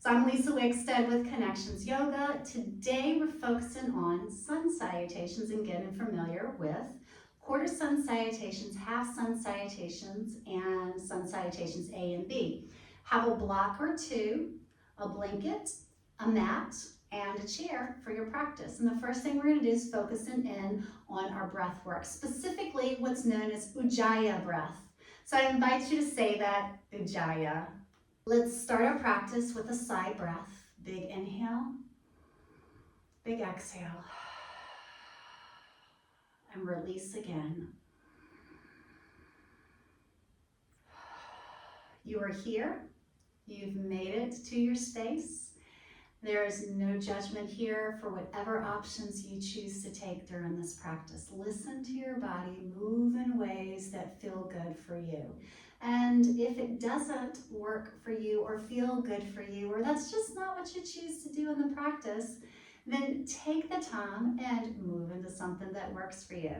So I'm Lisa Wickstead with Connections Yoga. Today we're focusing on sun salutations and getting familiar with quarter sun salutations, half sun salutations, and sun salutations A and B. Have a block or two, a blanket, a mat, and a chair for your practice. And the first thing we're going to do is focusing in on our breath work, specifically what's known as Ujjayi breath. So I invite you to say that, Ujjayi. Let's start our practice with a side breath. Big inhale, big exhale, and release again. You are here. You've made it to your space. There is no judgment here for whatever options you choose to take during this practice. Listen to your body, move in ways that feel good for you. And if it doesn't work for you or feel good for you, or that's just not what you choose to do in the practice, then take the time and move into something that works for you.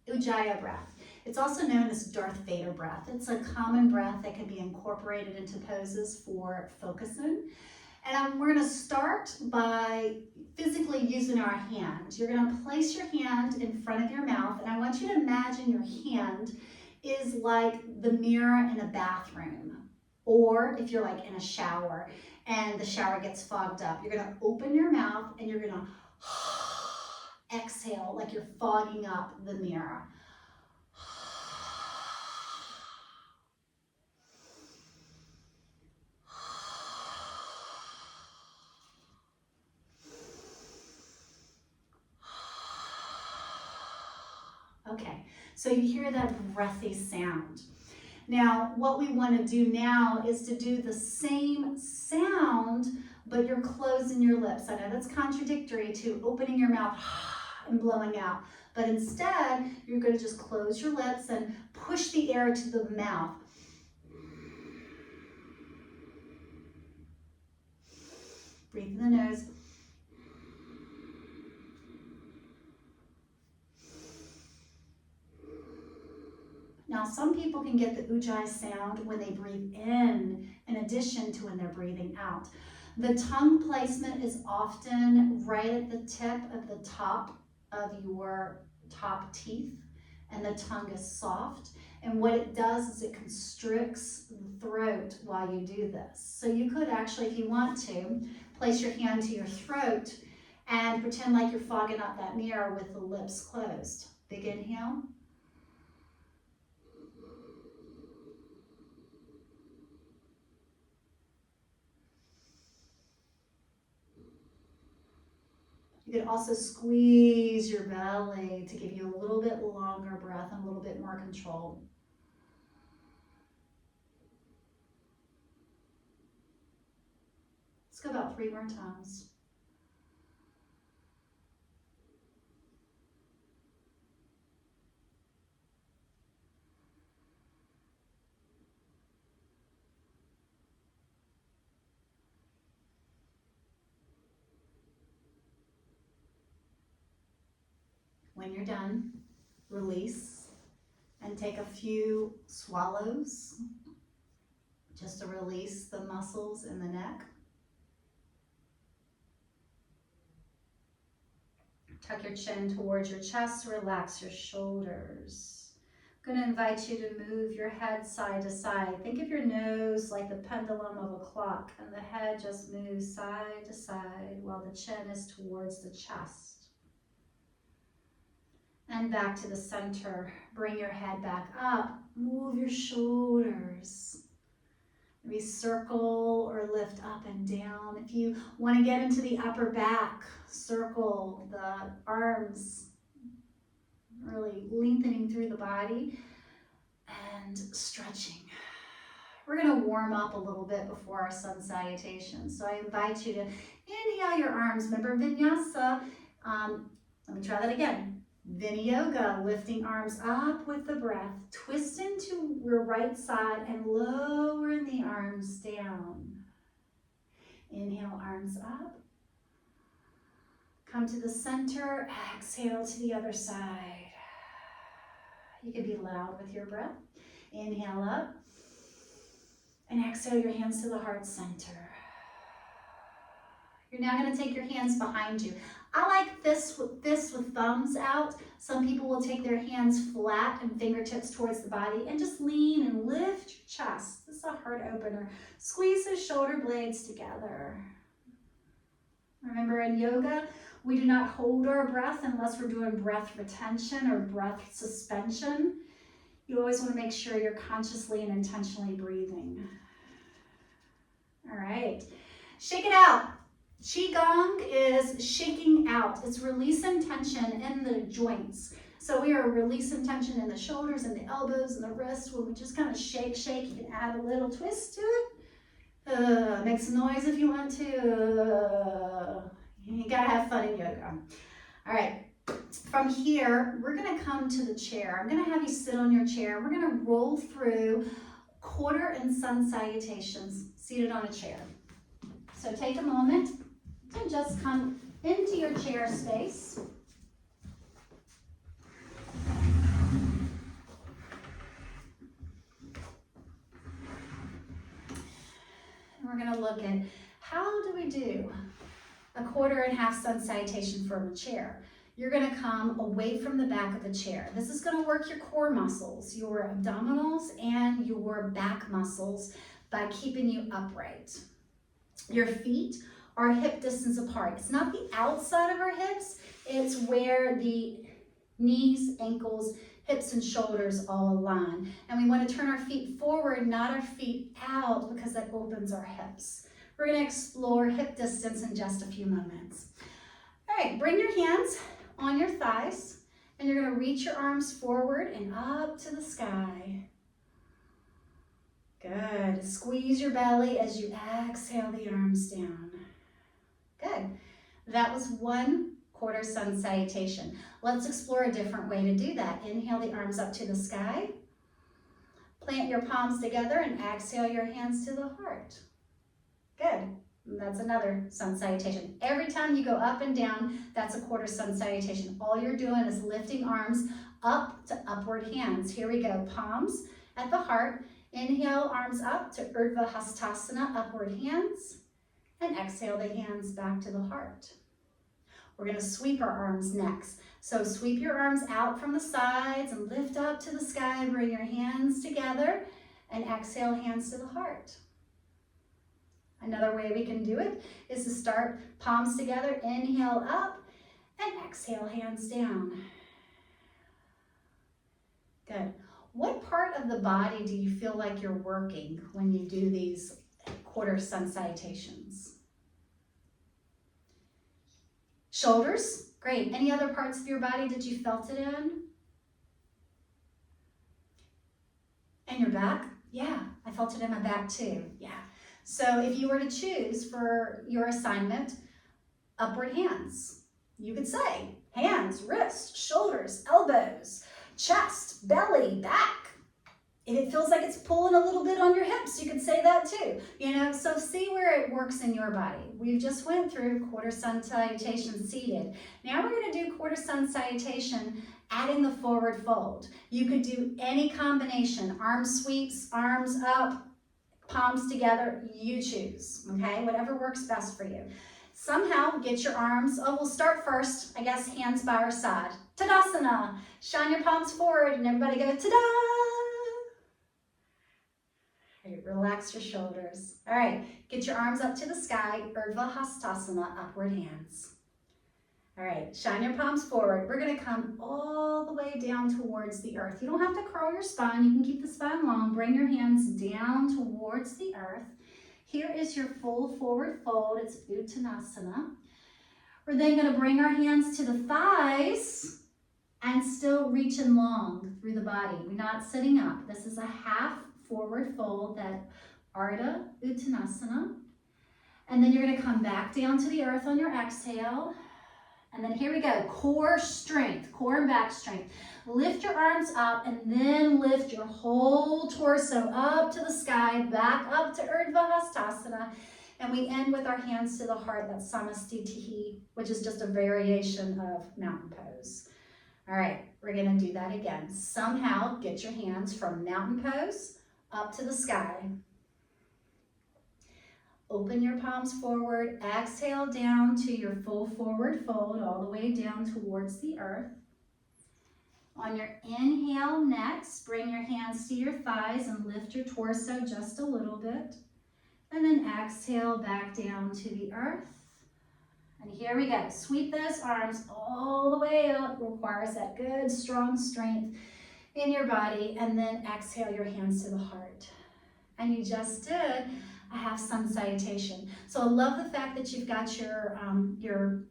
Ujjayi breath. It's also known as Darth Vader breath. It's a common breath that can be incorporated into poses for focusing. And we're going to start by physically using our hand. You're going to place your hand in front of your mouth, and I want you to imagine your hand is like the mirror in a bathroom, or if you're like in a shower and the shower gets fogged up, you're going to open your mouth and you're going to exhale like you're fogging up the mirror. Okay, so you hear that breathy sound. Now, what we want to do now is to do the same sound, but you're closing your lips. I know that's contradictory to opening your mouth and blowing out, but instead, you're going to just close your lips and push the air to the mouth. Breathe in the nose. Now, some people can get the Ujjayi sound when they breathe in addition to when they're breathing out. The tongue placement is often right at the tip of the top of your top teeth, and the tongue is soft. And what it does is it constricts the throat while you do this. So you could actually, if you want to, place your hand to your throat and pretend like you're fogging up that mirror with the lips closed. Big inhale. You can also squeeze your belly to give you a little bit longer breath and a little bit more control. Let's go about 3 more times. When you're done, release and take a few swallows just to release the muscles in the neck. Tuck your chin towards your chest, relax your shoulders. I'm going to invite you to move your head side to side. Think of your nose like the pendulum of a clock, and the head just moves side to side while the chin is towards the chest. And back to the center. Bring your head back up. Move your shoulders. Maybe circle or lift up and down. If you want to get into the upper back, circle the arms, really lengthening through the body and stretching. We're going to warm up a little bit before our sun salutation. So I invite you to inhale your arms. Remember vinyasa. Let me try that again. Vinyasa, lifting arms up with the breath, twist into your right side and lowering the arms down. Inhale, arms up. Come to the center, exhale to the other side. You can be loud with your breath. Inhale up. And exhale your hands to the heart center. You're now going to take your hands behind you. I like this with thumbs out. Some people will take their hands flat and fingertips towards the body and just lean and lift your chest. This is a heart opener. Squeeze those shoulder blades together. Remember, in yoga, we do not hold our breath unless we're doing breath retention or breath suspension. You always want to make sure you're consciously and intentionally breathing. All right, shake it out. Qigong is shaking out. It's releasing tension in the joints. So we are releasing tension in the shoulders and the elbows and the wrists. When we just kind of shake. You can add a little twist to it. Make some noise if you want to. You gotta have fun in yoga. All right, from here, we're gonna come to the chair. I'm gonna have you sit on your chair. We're gonna roll through quarter and sun salutations, seated on a chair. So take a moment to just come into your chair space. And we're going to look at how do we do a quarter and half sun salutation from a chair. You're going to come away from the back of the chair. This is going to work your core muscles, your abdominals, and your back muscles by keeping you upright. Your feet are hip distance apart. It's not the outside of our hips, it's where the knees, ankles, hips, and shoulders all align. And we want to turn our feet forward, not our feet out, because that opens our hips. We're going to explore hip distance in just a few moments. All right, bring your hands on your thighs, and you're going to reach your arms forward and up to the sky. Good. Squeeze your belly as you exhale the arms down. Good. That was one quarter sun salutation. Let's explore a different way to do that. Inhale the arms up to the sky. Plant your palms together and exhale your hands to the heart. Good. That's another sun salutation. Every time you go up and down, that's a quarter sun salutation. All you're doing is lifting arms up to upward hands. Here we go. Palms at the heart. Inhale, arms up to Urdhva Hastasana, upward hands. And exhale the hands back to the heart. We're going to sweep our arms next. So sweep your arms out from the sides and lift up to the sky. Bring your hands together and exhale, hands to the heart. Another way we can do it is to start palms together, inhale up, and exhale, hands down. Good. What part of the body do you feel like you're working when you do these quarter sun salutations? Shoulders, great. Any other parts of your body that you felt it in? And your back? Yeah, I felt it in my back too, yeah. So if you were to choose for your assignment, upward hands, you could say hands, wrists, shoulders, elbows, chest, belly, back. If it feels like it's pulling a little bit on your hips, you could say that too. So see where it works in your body. We just went through quarter sun salutation seated. Now we're going to do quarter sun salutation adding the forward fold. You could do any combination, arm sweeps, arms up, palms together, you choose, okay? Whatever works best for you. Somehow get your arms, we'll start first, I guess, hands by our side. Tadasana, shine your palms forward and everybody go ta-da! Right, relax your shoulders. All right, get your arms up to the sky, Urdhva Hastasana, upward hands. All right, shine your palms forward. We're gonna come all the way down towards the earth. You don't have to curl your spine. You can keep the spine long. Bring your hands down towards the earth. Here is your full forward fold. It's Uttanasana. We're then gonna bring our hands to the thighs and still reaching long through the body. We're not sitting up. This is a half forward fold, that Ardha Uttanasana. And then you're gonna come back down to the earth on your exhale. And then here we go, core strength, core and back strength. Lift your arms up and then lift your whole torso up to the sky, back up to Urdhva Hastasana. And we end with our hands to the heart, that's Samastitihi, which is just a variation of mountain pose. All right, we're gonna do that again. Somehow get your hands from mountain pose up to the sky. Open your palms forward. Exhale down to your full forward fold, all the way down towards the earth. On your inhale next, bring your hands to your thighs and lift your torso just a little bit. And then exhale back down to the earth. And here we go. Sweep those arms all the way up. Requires that good, strong strength in your body. And then exhale your hands to the heart. And you just did a half sun salutation. So I love the fact that you've got you're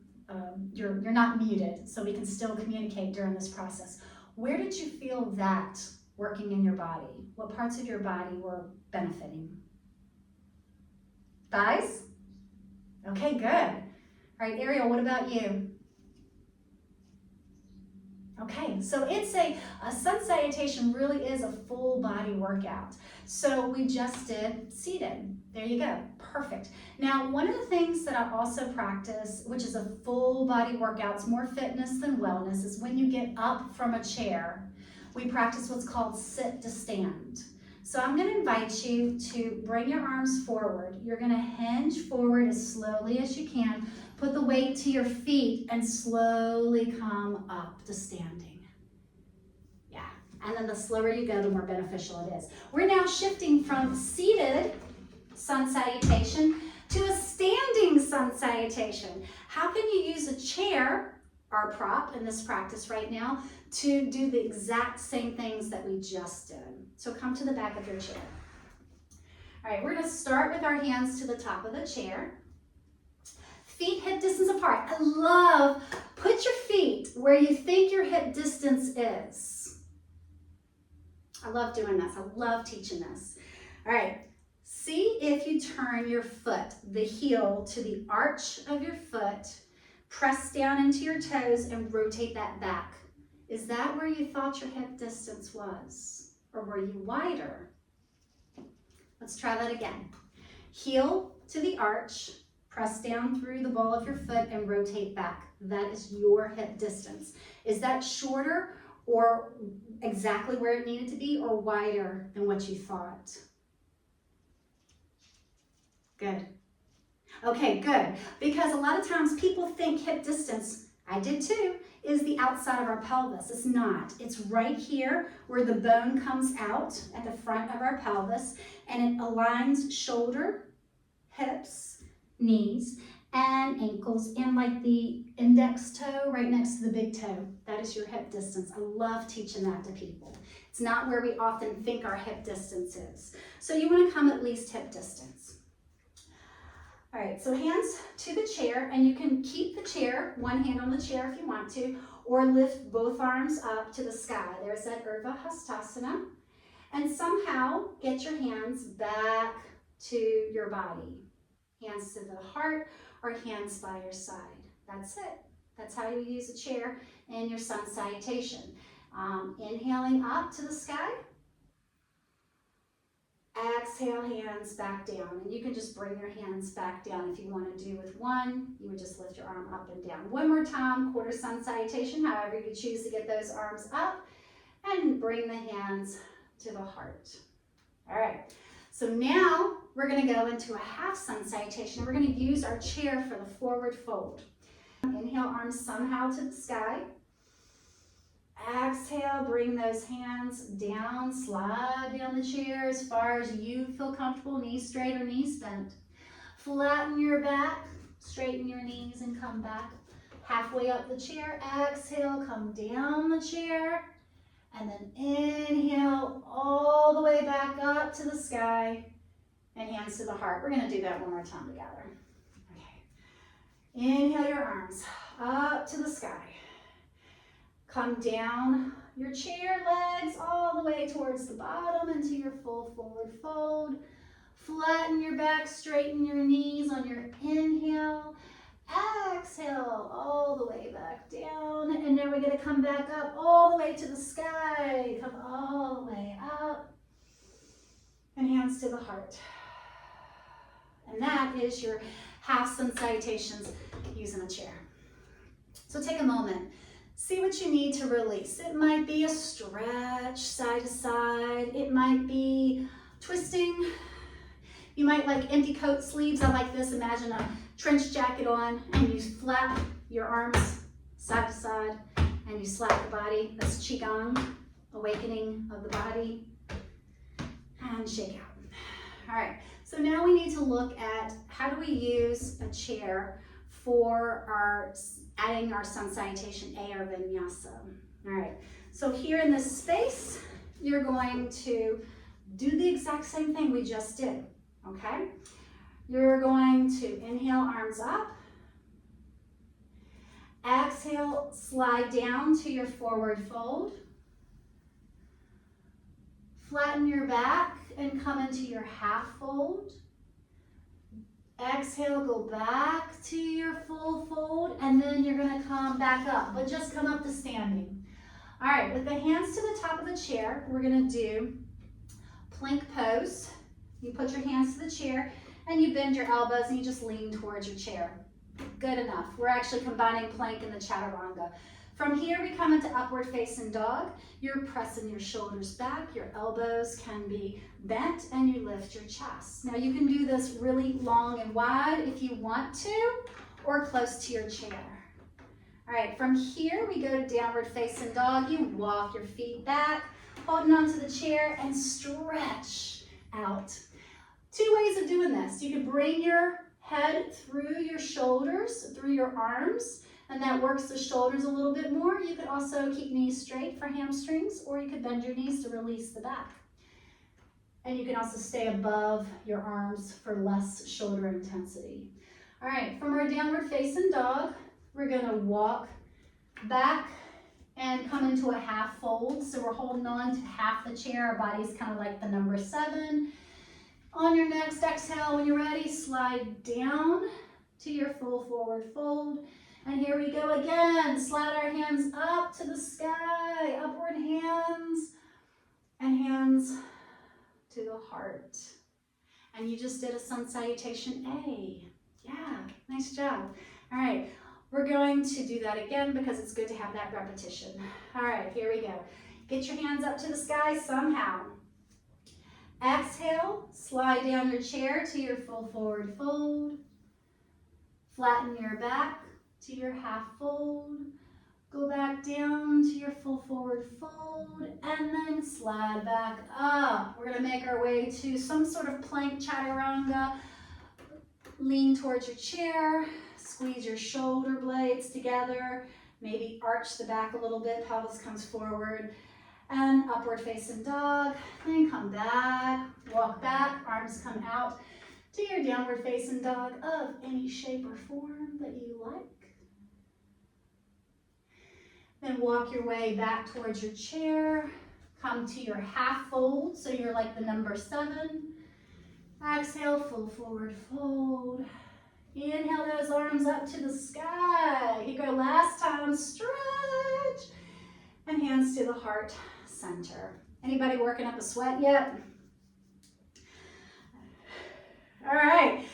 not muted, so we can still communicate during this process. Where did you feel that working in your body? What parts of your body were benefiting? Thighs? Okay, good. All right, Ariel, what about you? Okay, so it's a sun salutation really is a full body workout. So we just did seated. There you go, perfect. Now, one of the things that I also practice, which is a full body workout, it's more fitness than wellness, is when you get up from a chair, we practice what's called sit to stand. So I'm gonna invite you to bring your arms forward. You're gonna hinge forward as slowly as you can. Put the weight to your feet and slowly come up to standing. Yeah, and then the slower you go, the more beneficial it is. We're now shifting from seated sun salutation to a standing sun salutation. How can you use a chair, our prop in this practice right now, to do the exact same things that we just did? So come to the back of your chair. All right, we're gonna start with our hands to the top of the chair. Feet hip distance apart. I love, put your feet where you think your hip distance is. I love doing this. I love teaching this. All right, see if you turn your foot, the heel to the arch of your foot, press down into your toes and rotate that back. Is that where you thought your hip distance was? Or were you wider? Let's try that again. Heel to the arch, press down through the ball of your foot and rotate back. That is your hip distance. Is that shorter or exactly where it needed to be, or wider than what you thought? Good. Okay, good. Because a lot of times people think hip distance, I did too, is the outside of our pelvis. It's not. It's right here where the bone comes out at the front of our pelvis, and it aligns shoulder, hips, knees, and ankles, and like the index toe right next to the big toe. That is your hip distance. I love teaching that to people. It's not where we often think our hip distance is. So you want to come at least hip distance. All right, so hands to the chair, and you can keep the chair, one hand on the chair if you want to, or lift both arms up to the sky. There's that Urdhva Hastasana. And somehow get your hands back to your body. Hands to the heart or hands by your side. That's it. That's how you use a chair in your sun salutation. Inhaling up to the sky. Exhale, hands back down. And you can just bring your hands back down. If you want to do with one, you would just lift your arm up and down. One more time, quarter sun salutation, however you choose to get those arms up. And bring the hands to the heart. All right. So now we're going to go into a half sun salutation. We're going to use our chair for the forward fold. Inhale, arms somehow to the sky. Exhale, bring those hands down, slide down the chair as far as you feel comfortable, knees straight or knees bent. Flatten your back, straighten your knees and come back. Halfway up the chair, exhale, come down the chair. And then inhale all the way back up to the sky and hands to the heart. We're going to do that one more time together. Okay. Inhale your arms up to the sky. Come down your chair, legs all the way towards the bottom into your full forward fold. Flatten your back, straighten your knees on your inhale. Exhale all the way back down, and now we're going to come back up all the way to the sky. Come all the way up, and hands to the heart. And that is your half sun salutations using a chair. So take a moment, see what you need to release. It might be a stretch side to side. It might be twisting. You might like empty coat sleeves. I like this. Imagine a trench jacket on and you flap your arms side to side and you slap the body. That's Qigong, awakening of the body. And shake out. All right, so now we need to look at how do we use a chair for adding our Sun Salutation A or Vinyasa. All right, so here in this space, you're going to do the exact same thing we just did, okay? You're going to inhale, arms up. Exhale, slide down to your forward fold. Flatten your back and come into your half fold. Exhale, go back to your full fold, and then you're gonna come back up, but just come up to standing. All right, with the hands to the top of the chair, we're gonna do plank pose. You put your hands to the chair and you bend your elbows and you just lean towards your chair. Good enough. We're actually combining plank and the chaturanga. From here, we come into upward facing dog. You're pressing your shoulders back, your elbows can be bent, and you lift your chest. Now you can do this really long and wide if you want to, or close to your chair. All right, from here, we go to downward facing dog. You walk your feet back, holding onto the chair, and stretch out. Two ways of doing this. You can bring your head through your shoulders, through your arms, and that works the shoulders a little bit more. You could also keep knees straight for hamstrings, or you could bend your knees to release the back. And you can also stay above your arms for less shoulder intensity. All right, from our downward facing dog, we're gonna walk back and come into a half fold. So we're holding on to half the chair. Our body's kind of like the number 7. On your next exhale, when you're ready, slide down to your full forward fold. And here we go again. Slide our hands up to the sky, upward hands, and hands to the heart. And you just did a Sun Salutation A. Yeah, nice job. All right, we're going to do that again because it's good to have that repetition. All right, here we go. Get your hands up to the sky somehow. Exhale, slide down your chair to your full forward fold. Flatten your back to your half fold. Go back down to your full forward fold and then slide back up. We're gonna make our way to some sort of plank chaturanga. Lean towards your chair, squeeze your shoulder blades together, maybe arch the back a little bit, pelvis comes forward, and upward facing dog. Then come back, walk back, arms come out to your downward facing dog of any shape or form that you like. Then walk your way back towards your chair. Come to your half fold, so you're like the number 7. Exhale, full forward fold. Inhale those arms up to the sky. Here you go, last time, stretch. And hands to the heart center. Anybody working up a sweat yet? All right,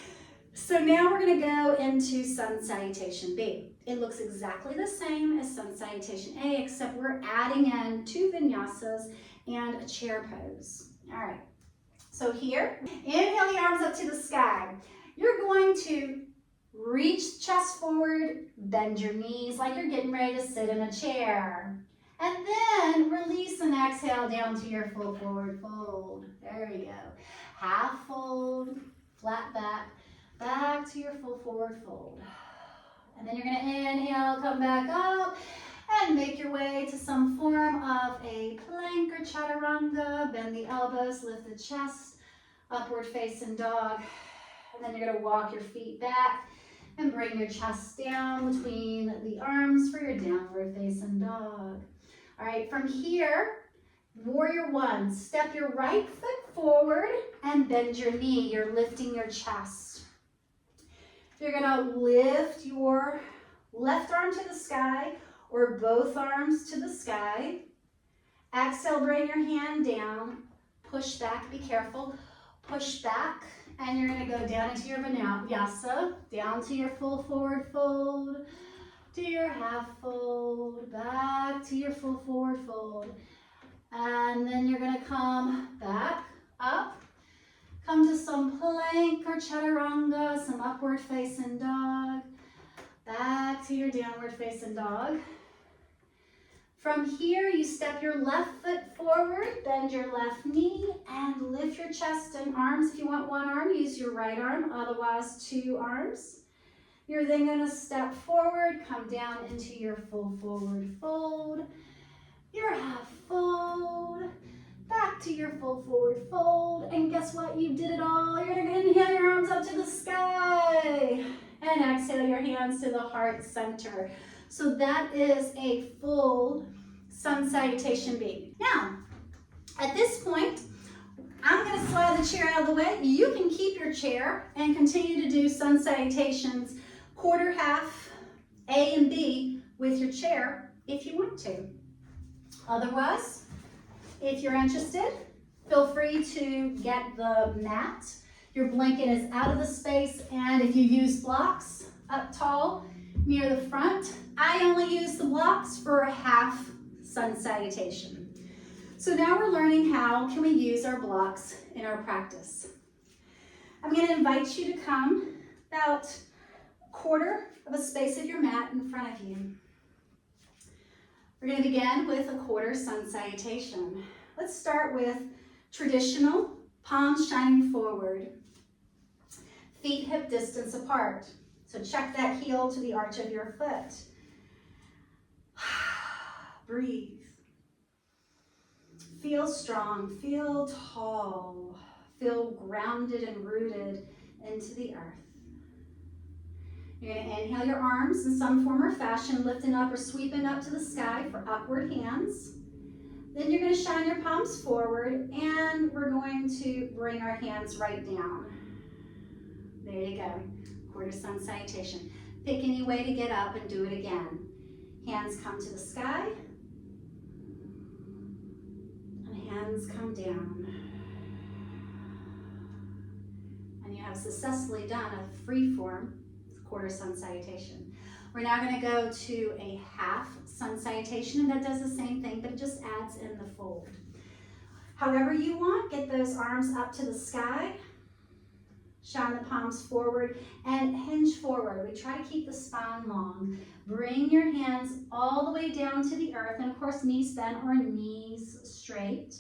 so now we're gonna go into Sun Salutation B. It looks exactly the same as Sun Salutation A, except we're adding in 2 vinyasas and a chair pose. All right, so here, inhale the arms up to the sky. You're going to reach chest forward, bend your knees like you're getting ready to sit in a chair. And then release and exhale down to your full forward fold. There we go. Half fold, flat back, back to your full forward fold. And then you're gonna inhale, come back up, and make your way to some form of a plank or chaturanga. Bend the elbows, lift the chest, upward facing dog. And then you're gonna walk your feet back and bring your chest down between the arms for your downward facing dog. All right, from here, warrior 1, step your right foot forward and bend your knee. You're lifting your chest. You're gonna lift your left arm to the sky or both arms to the sky. Exhale, bring your hand down. Push back, be careful. Push back, and you're gonna go down into your vinyasa, down to your full forward fold, to your half fold, back to your full forward fold. And then you're gonna come back up, Come to some plank or chaturanga, some upward facing dog. Back to your downward facing dog. From here, you step your left foot forward, bend your left knee, and lift your chest and arms. If you want one arm, use your right arm, otherwise 2 arms. You're then going to step forward, come down into your full forward fold, your half fold, back to your full forward fold, and guess what? You did it all. You're going to inhale your arms up to the sky, and exhale your hands to the heart center. So that is a full sun salutation beat. Now, at this point, I'm going to slide the chair out of the way. You can keep your chair and continue to do sun salutations, quarter, half, A and B with your chair if you want to. Otherwise, if you're interested, feel free to get the mat. Your blanket is out of the space, and if you use blocks up tall near the front, I only use the blocks for a half sun salutation. So now we're learning how can we use our blocks in our practice. I'm going to invite you to come about a quarter of a space of your mat in front of you. We're going to begin with a quarter sun salutation. Let's start with traditional, palms shining forward, feet hip distance apart. So check that heel to the arch of your foot. Breathe. Feel strong, feel tall, feel grounded and rooted into the earth. You're going to inhale your arms in some form or fashion, lifting up or sweeping up to the sky for upward hands. Then you're going to shine your palms forward, and we're going to bring our hands right down. There you go. Quarter sun salutation. Pick any way to get up and do it again. Hands come to the sky, and hands come down. And you have successfully done a free form quarter sun salutation. We're now going to go to a half sun salutation, and that does the same thing, but it just adds in the fold. However you want, get those arms up to the sky. Shine the palms forward and hinge forward. We try to keep the spine long. Bring your hands all the way down to the earth, and of course knees bent or knees straight.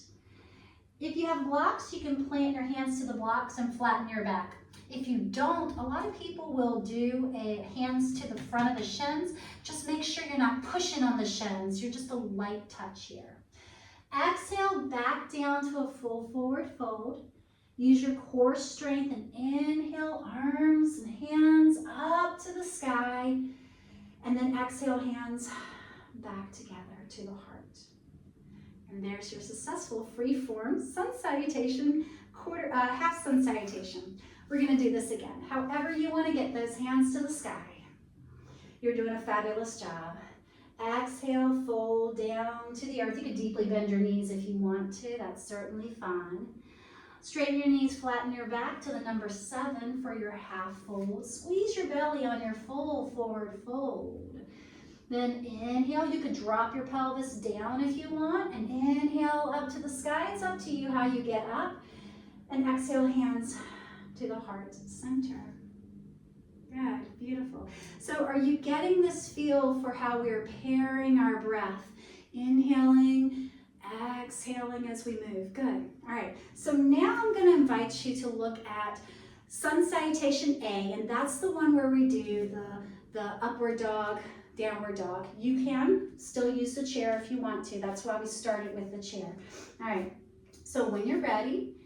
If you have blocks, you can plant your hands to the blocks and flatten your back. If you don't, a lot of people will do hands to the front of the shins. Just make sure you're not pushing on the shins. You're just a light touch here. Exhale back down to a full forward fold. Use your core strength and inhale, arms and hands up to the sky. And then exhale, hands back together to the heart. And there's your successful free form sun salutation, half sun salutation. We're going to do this again. However you want to get those hands to the sky. You're doing a fabulous job. Exhale, fold down to the earth. You could deeply bend your knees if you want to. That's certainly fine. Straighten your knees, flatten your back to the number 7 for your half fold. Squeeze your belly on your full forward fold. Then inhale. You could drop your pelvis down if you want, and inhale up to the sky. It's up to you how you get up. And exhale, hands to the heart center. Good, beautiful. So are you getting this feel for how we're pairing our breath? Inhaling, exhaling as we move. Good. All right. So now I'm going to invite you to look at sun salutation A, and that's the one where we do the upward dog, downward dog. You can still use the chair if you want to. That's why we started with the chair. All right. So when you're ready,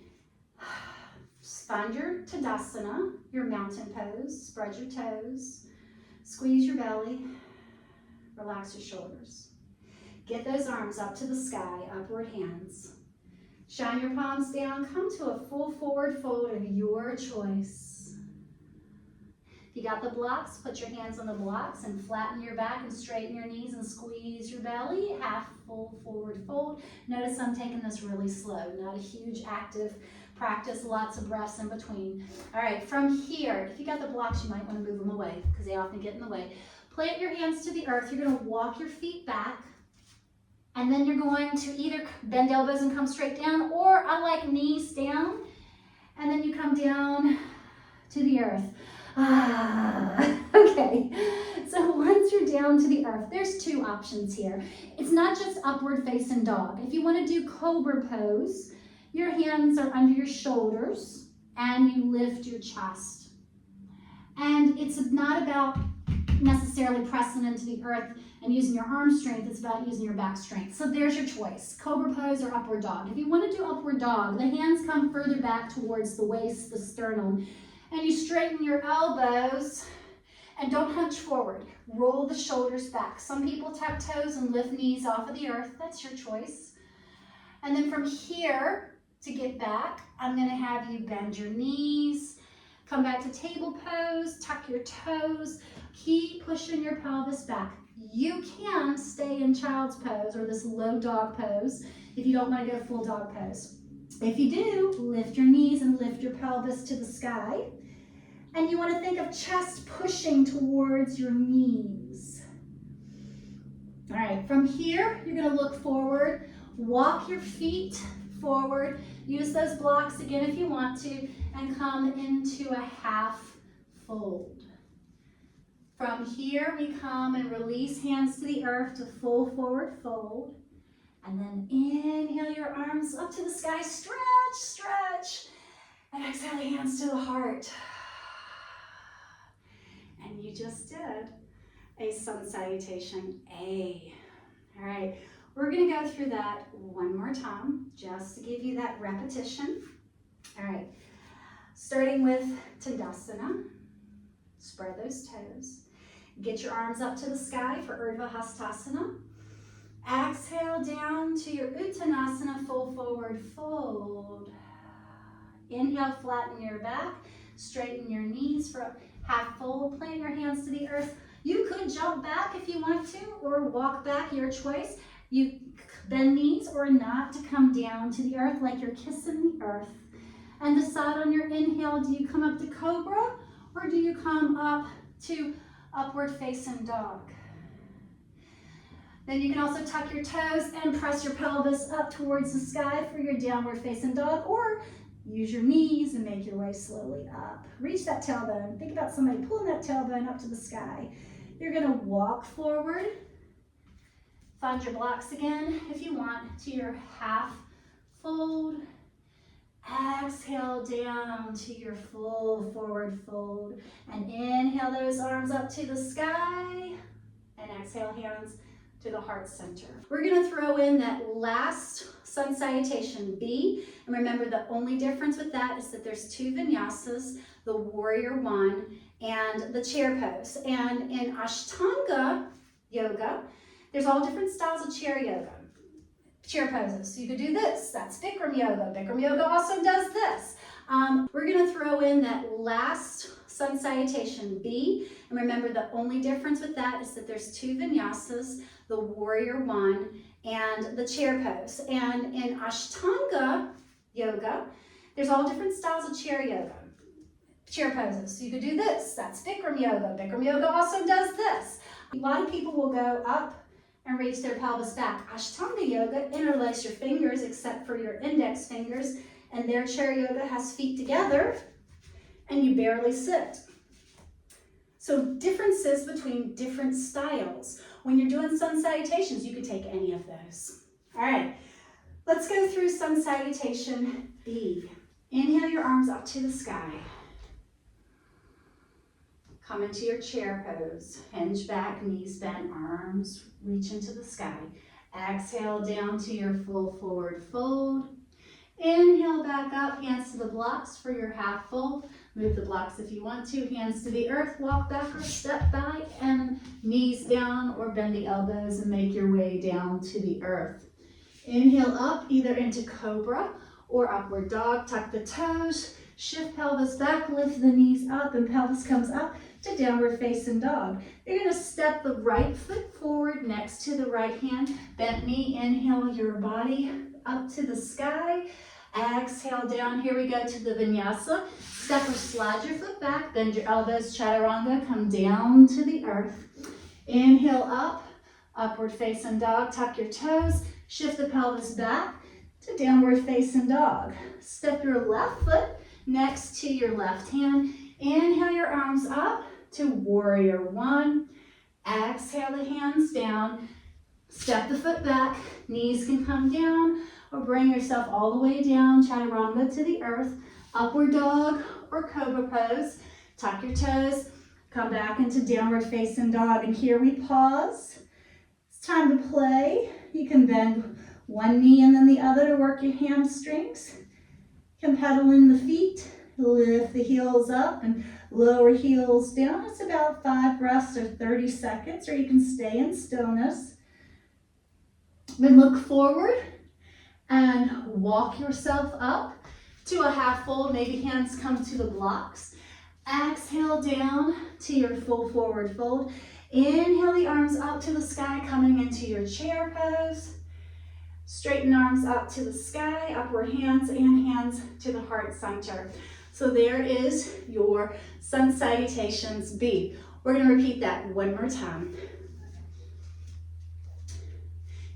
find your Tadasana, your mountain pose. Spread your toes. Squeeze your belly. Relax your shoulders. Get those arms up to the sky, upward hands. Shine your palms down. Come to a full forward fold of your choice. If you got the blocks, put your hands on the blocks and flatten your back and straighten your knees and squeeze your belly. Half full forward fold. Notice I'm taking this really slow, not a huge active practice, lots of breaths in between. All right, from here, if you got the blocks, you might want to move them away because they often get in the way. Plant your hands to the earth. You're going to walk your feet back. And then you're going to either bend elbows and come straight down, or I like knees down And then you come down to the earth. Okay, so once you're down to the earth, there's two options here. It's not just upward facing dog. If you want to do cobra pose, your hands are under your shoulders and you lift your chest. And it's not about necessarily pressing into the earth and using your arm strength, it's about using your back strength. So there's your choice, cobra pose or upward dog. If you want to do upward dog, the hands come further back towards the waist, the sternum, and you straighten your elbows and don't hunch forward. Roll the shoulders back. Some people tuck toes and lift knees off of the earth. That's your choice. And then from here, to get back, I'm going to have you bend your knees, come back to table pose, tuck your toes, keep pushing your pelvis back. You can stay in child's pose or this low dog pose if you don't want to go full dog pose. If you do, lift your knees and lift your pelvis to the sky. And you want to think of chest pushing towards your knees. All right, from here, you're going to look forward, walk your feet forward, use those blocks again if you want to, and come into a half fold. From here, we come and release hands to the earth to full forward fold. And then inhale your arms up to the sky, stretch, stretch. And exhale, hands to the heart. And you just did a sun salutation A. All right, we're gonna go through that one more time, just to give you that repetition. All right, starting with Tadasana, spread those toes. Get your arms up to the sky for Urdhva Hastasana. Exhale down to your Uttanasana, full forward fold. Inhale, flatten your back, straighten your knees for half fold, plant your hands to the earth. You could jump back if you want to, or walk back, your choice. You bend knees or not to come down to the earth like you're kissing the earth. And decide on your inhale, do you come up to cobra or do you come up to upward facing dog? Then you can also tuck your toes and press your pelvis up towards the sky for your downward facing dog, or use your knees and make your way slowly up. Reach that tailbone. Think about somebody pulling that tailbone up to the sky. You're gonna walk forward. Find your blocks again, if you want, to your half fold. Exhale down to your full forward fold. And inhale those arms up to the sky. And exhale, hands to the heart center. We're gonna throw in that last sun salutation B. And remember, the only difference with that is that there's two vinyasas, the warrior one and the chair pose. And in Ashtanga yoga, there's all different styles of chair poses. So you could do this, that's Bikram yoga. Bikram yoga also does this. We're gonna throw in that last sun salutation B. And remember, the only difference with that is that there's two vinyasas, the warrior one and the chair pose. And in Ashtanga yoga, there's all different styles of chair poses. So you could do this, that's Bikram yoga. Bikram yoga also does this. A lot of people will go up and reach their pelvis back. Ashtanga yoga, interlace your fingers except for your index fingers, and their chair yoga has feet together and you barely sit. So differences between different styles. When you're doing sun salutations, you could take any of those. All right, let's go through sun salutation B. Inhale your arms up to the sky. Come into your chair pose. Hinge back, knees bent, arms reach into the sky. Exhale down to your full forward fold. Inhale back up, hands to the blocks for your half fold. Move the blocks if you want to, hands to the earth, walk back or step back, and knees down or bend the elbows and make your way down to the earth. Inhale up, either into cobra or upward dog, tuck the toes, shift pelvis back, lift the knees up, and pelvis comes up to downward facing dog. You're gonna step the right foot forward next to the right hand, bent knee, inhale your body up to the sky. Exhale down, here we go to the vinyasa. Step or slide your foot back, bend your elbows, chaturanga, come down to the earth. Inhale up, upward facing dog, tuck your toes, shift the pelvis back to downward facing dog. Step your left foot next to your left hand. Inhale your arms up to warrior one. Exhale the hands down. Step the foot back. Knees can come down or bring yourself all the way down. Chaturanga to the earth. Upward dog or cobra pose. Tuck your toes. Come back into downward facing dog. And here we pause. It's time to play. You can bend one knee and then the other to work your hamstrings. You can pedal in the feet. Lift the heels up and lower heels down. It's about 5 breaths or 30 seconds, or you can stay in stillness. Then look forward and walk yourself up to a half fold. Maybe hands come to the blocks. Exhale down to your full forward fold. Inhale the arms up to the sky, coming into your chair pose. Straighten arms up to the sky, upward hands and hands to the heart center. So there is your Sun Salutations B. We're going to repeat that one more time.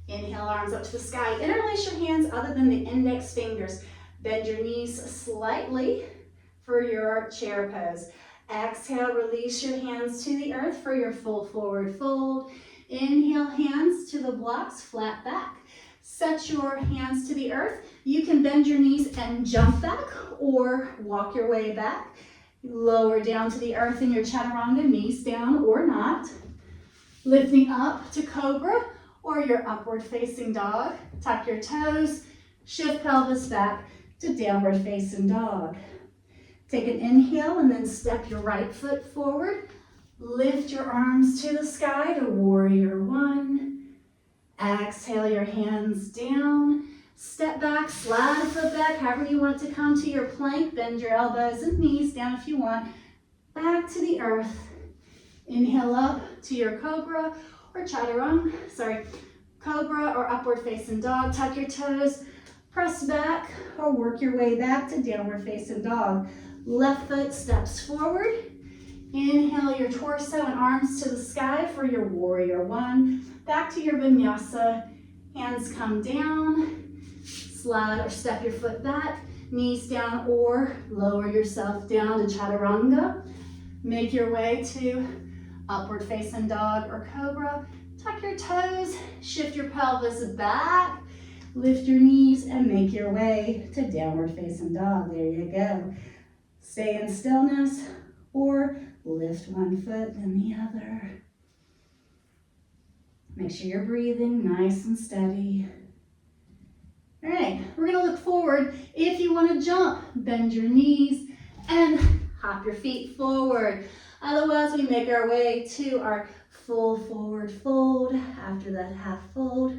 Inhale, arms up to the sky. Interlace your hands other than the index fingers. Bend your knees slightly for your chair pose. Exhale, release your hands to the earth for your full forward fold. Inhale, hands to the blocks, flat back. Set your hands to the earth. You can bend your knees and jump back or walk your way back. Lower down to the earth in your chaturanga, knees down or not. Lifting up to cobra or your upward facing dog. Tuck your toes, shift pelvis back to downward facing dog. Take an inhale and then step your right foot forward. Lift your arms to the sky to warrior one. Exhale your hands down. Step back, slide the foot back, however you want it to come to your plank. Bend your elbows and knees down if you want. Back to the earth. Inhale up to your cobra or chaturanga, cobra or upward facing dog. Tuck your toes, press back or work your way back to downward facing dog. Left foot steps forward. Inhale your torso and arms to the sky for your warrior one. Back to your vinyasa. Hands come down. Slide or step your foot back. Knees down or lower yourself down to chaturanga. Make your way to upward facing dog or cobra. Tuck your toes. Shift your pelvis back. Lift your knees and make your way to downward facing dog. There you go. Stay in stillness or lift one foot then the other. Make sure you're breathing nice and steady. All right, we're gonna look forward. If you wanna jump, bend your knees and hop your feet forward. Otherwise, we make our way to our full forward fold. After that half fold,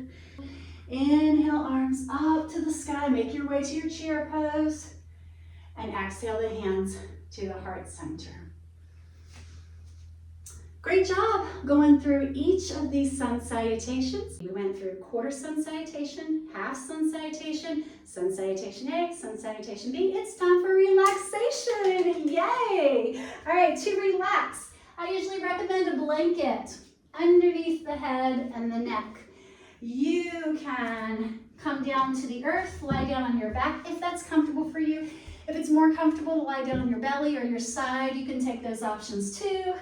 inhale, arms up to the sky. Make your way to your chair pose. And exhale the hands to the heart center. Great job going through each of these sun salutations. We went through quarter sun salutation, half sun salutation, sun salutation A, sun salutation B. It's time for relaxation. Yay! All right, to relax, I usually recommend a blanket underneath the head and the neck. You can come down to the earth, lie down on your back if that's comfortable for you. If it's more comfortable to lie down on your belly or your side, you can take those options too.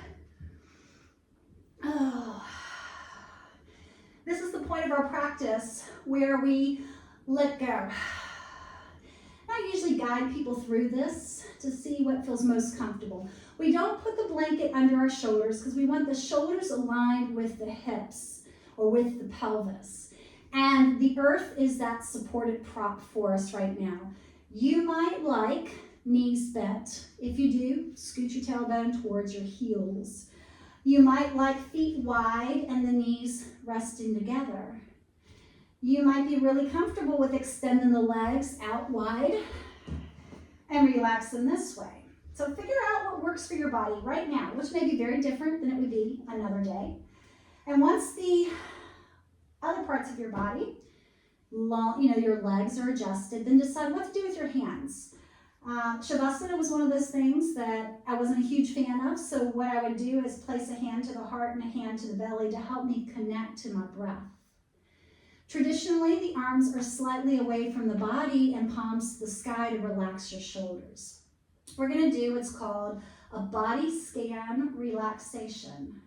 Oh. This is the point of our practice where we let go. I usually guide people through this to see what feels most comfortable. We don't put the blanket under our shoulders because we want the shoulders aligned with the hips or with the pelvis. And the earth is that supported prop for us right now. You might like knees bent. If you do, scoot your tailbone towards your heels. You might like feet wide and the knees resting together. You might be really comfortable with extending the legs out wide and relaxing this way. So figure out what works for your body right now, which may be very different than it would be another day. And once the other parts of your body, your legs are adjusted, then decide what to do with your hands. Shavasana was one of those things that I wasn't a huge fan of, so what I would do is place a hand to the heart and a hand to the belly to help me connect to my breath. Traditionally, the arms are slightly away from the body and palms to the sky to relax your shoulders. we're going to do what's called a body scan relaxation.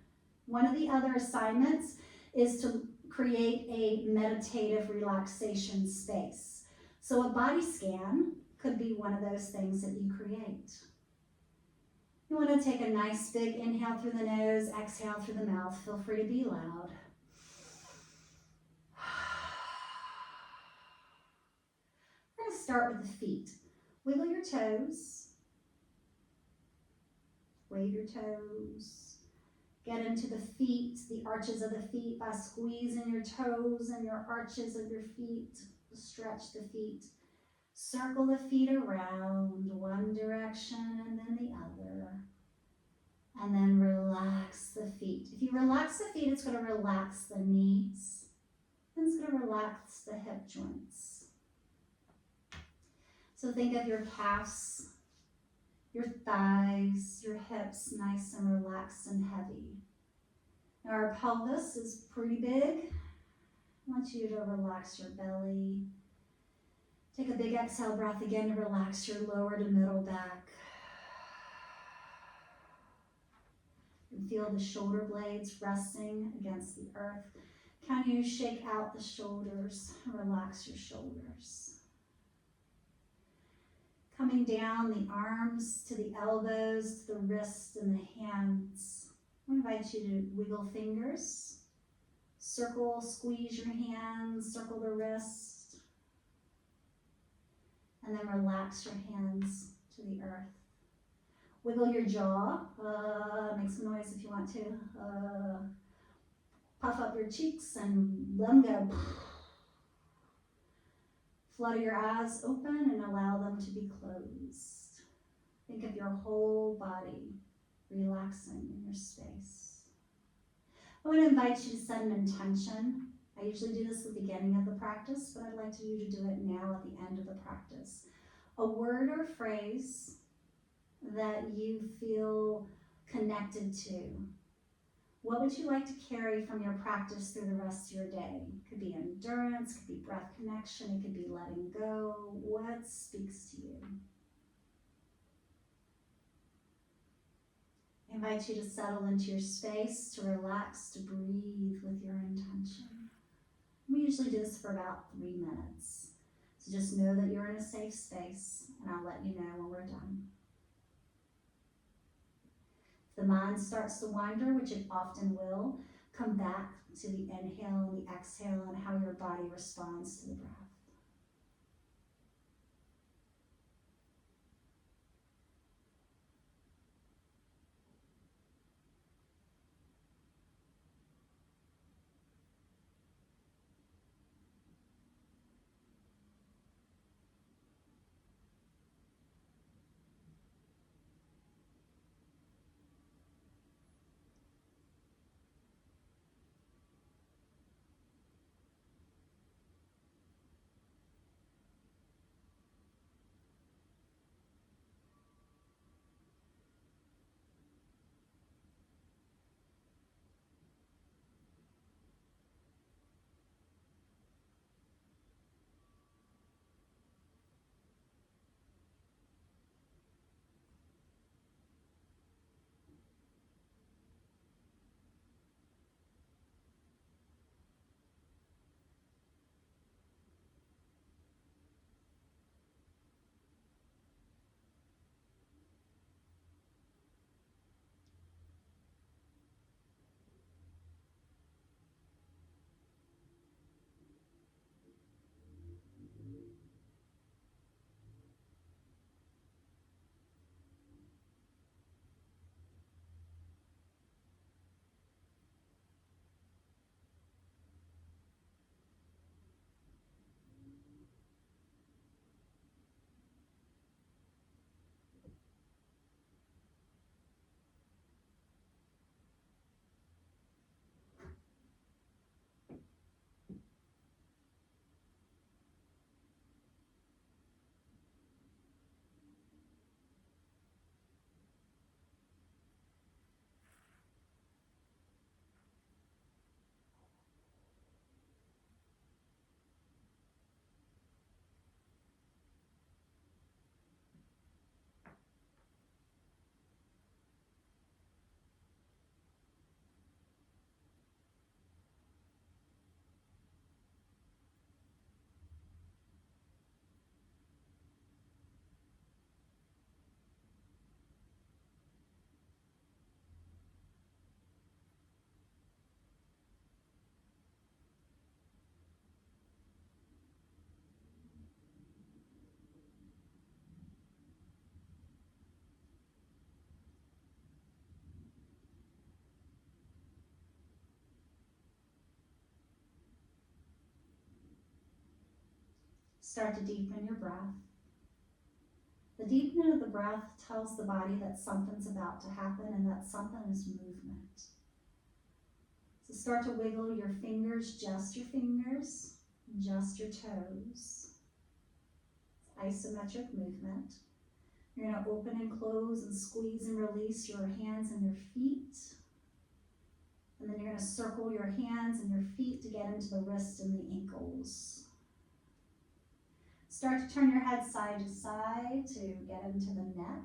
One of the other assignments is to create a meditative relaxation space. So a body scan could be one of those things that you create. You want to take a nice big inhale through the nose, exhale through the mouth. Feel free to be loud. We're going to start with the feet. Wiggle your toes. Wave your toes. Get into the feet, the arches of the feet by squeezing your toes and your arches of your feet. Stretch the feet. Circle the feet around one direction and then the other. And then relax the feet. If you relax the feet, it's going to relax the knees. And it's going to relax the hip joints. So think of your calves, your thighs, your hips, nice and relaxed and heavy. Now our pelvis is pretty big. I want you to relax your belly. Take a big exhale breath again to relax your lower to middle back. And feel the shoulder blades resting against the earth. Can you shake out the shoulders? Relax your shoulders. Coming down the arms to the elbows, to the wrists and the hands. I invite you to wiggle fingers. Circle, squeeze your hands, circle the wrist. And then relax your hands to the earth. Wiggle your jaw. Make some noise if you want to. Puff up your cheeks and let them go. Flutter your eyes open and allow them to be closed. Think of your whole body relaxing in your space. I want to invite you to set an intention. I usually do this at the beginning of the practice, but I'd like you to do it now at the end of the practice. A word or phrase that you feel connected to. What would you like to carry from your practice through the rest of your day? It could be endurance, it could be breath connection, it could be letting go. What speaks to you? I invite you to settle into your space, to relax, to breathe with your intention. We usually do this for about 3 minutes. So just know that you're in a safe space, and I'll let you know when we're done. If the mind starts to wander, which it often will, come back to the inhale and the exhale and how your body responds to the breath. Start to deepen your breath. The deepening of the breath tells the body that something's about to happen and that something is movement. So start to wiggle your fingers, just your toes. It's isometric movement. You're going to open and close and squeeze and release your hands and your feet. And then you're going to circle your hands and your feet to get into the wrists and the ankles. Start to turn your head side to side to get into the neck.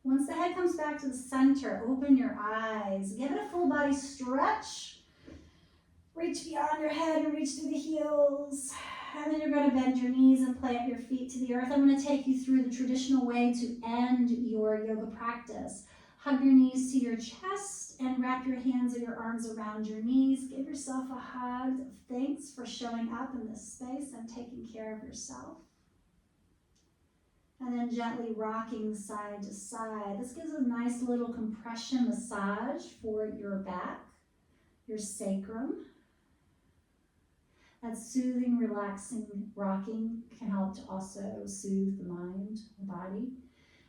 Once the head comes back to the center, open your eyes. Give it a full body stretch. Reach beyond your head and reach through the heels. And then you're going to bend your knees and plant your feet to the earth. I'm going to take you through the traditional way to end your yoga practice. Hug your knees to your chest and wrap your hands or your arms around your knees. Give yourself a hug. Thanks for showing up in this space and taking care of yourself. And then gently rocking side to side. This gives a nice little compression massage for your back, your sacrum. That soothing, relaxing rocking can help to also soothe the mind, the body.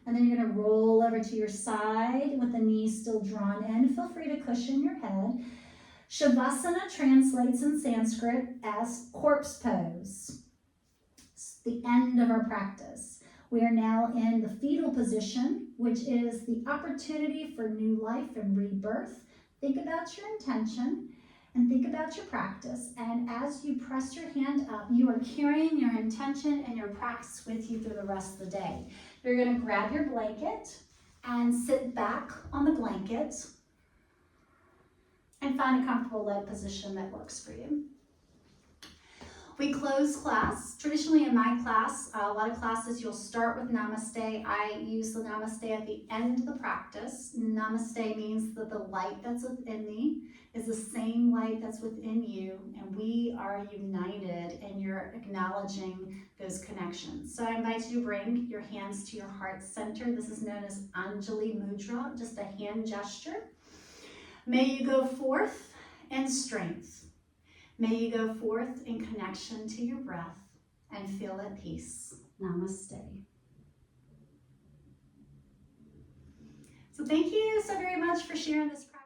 And then you're going to roll over to your side with the knees still drawn in. Feel free to cushion your head. Shavasana translates in Sanskrit as corpse pose. It's the end of our practice. We are now in the fetal position, which is the opportunity for new life and rebirth. Think about your intention and think about your practice. And as you press your hand up, you are carrying your intention and your practice with you through the rest of the day. You're going to grab your blanket and sit back on the blanket and find a comfortable leg position that works for you. We close class. Traditionally in my class, a lot of classes you'll start with Namaste. I use the Namaste at the end of the practice. Namaste means that the light that's within me is the same light that's within you, and we are united, and you're acknowledging those connections. So I invite you to bring your hands to your heart center. This is known as Anjali Mudra, just a hand gesture. May you go forth in strength. May you go forth in connection to your breath and feel at peace. Namaste. So thank you so very much for sharing this practice.